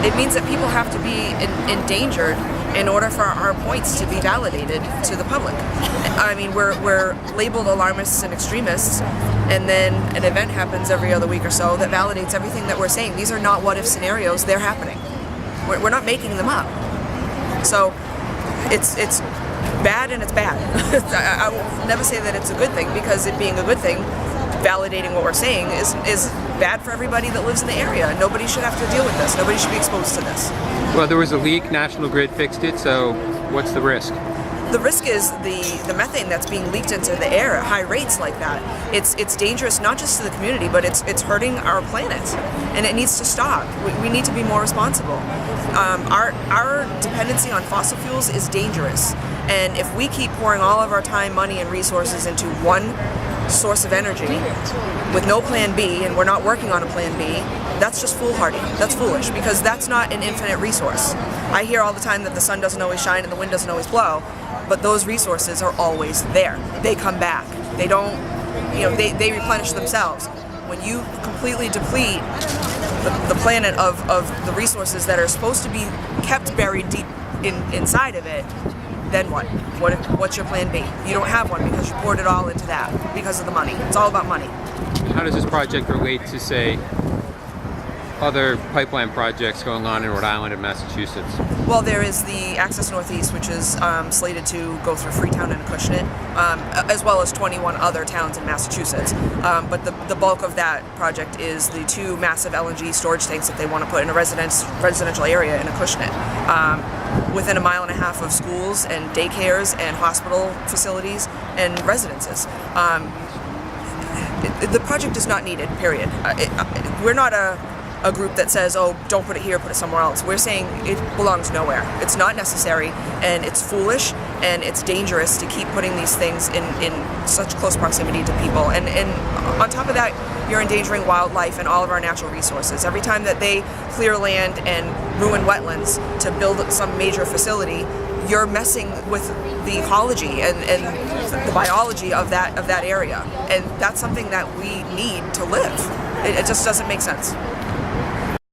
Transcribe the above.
it means that people have to be endangered in order for our points to be validated to the public. I mean, we're labeled alarmists and extremists, and then an event happens every other week or so that validates everything that we're saying. These are not what-if scenarios, they're happening. We're not making them up. So it's bad, and it's bad. I will never say that it's a good thing, because it being a good thing, validating what we're saying, is bad for everybody that lives in the area. Nobody should have to deal with this. Nobody should be exposed to this. Well, there was a leak, National Grid fixed it, so what's the risk? The risk is the methane that's being leaked into the air at high rates like that. It's dangerous not just to the community, but it's hurting our planet, and it needs to stop. We need to be more responsible. Our dependency on fossil fuels is dangerous, and if we keep pouring all of our time, money, and resources into one source of energy with no plan B, and we're not working on a plan B, that's just foolhardy. That's foolish, because that's not an infinite resource. I hear all the time that the sun doesn't always shine and the wind doesn't always blow, but those resources are always there. They come back. They don't, they replenish themselves. When you completely deplete the planet of the resources that are supposed to be kept buried deep inside of it, then what? What's your plan B? You don't have one, because you poured it all into that because of the money. It's all about money. How does this project relate to, say, other pipeline projects going on in Rhode Island and Massachusetts? Well, there is the Access Northeast, which is slated to go through Freetown and Acushnet, as well as 21 other towns in Massachusetts. But the bulk of that project is the 2 massive LNG storage tanks that they want to put in a residential area in Acushnet, within a mile and a half of schools and daycares and hospital facilities and residences. The project is not needed, period. We're not a group that says, oh, don't put it here, put it somewhere else. We're saying it belongs nowhere. It's not necessary, and it's foolish, and it's dangerous to keep putting these things in such close proximity to people. And on top of that, you're endangering wildlife and all of our natural resources. Every time that they clear land and ruin wetlands to build some major facility, you're messing with the ecology and the biology of that area. And that's something that we need to live. It just doesn't make sense.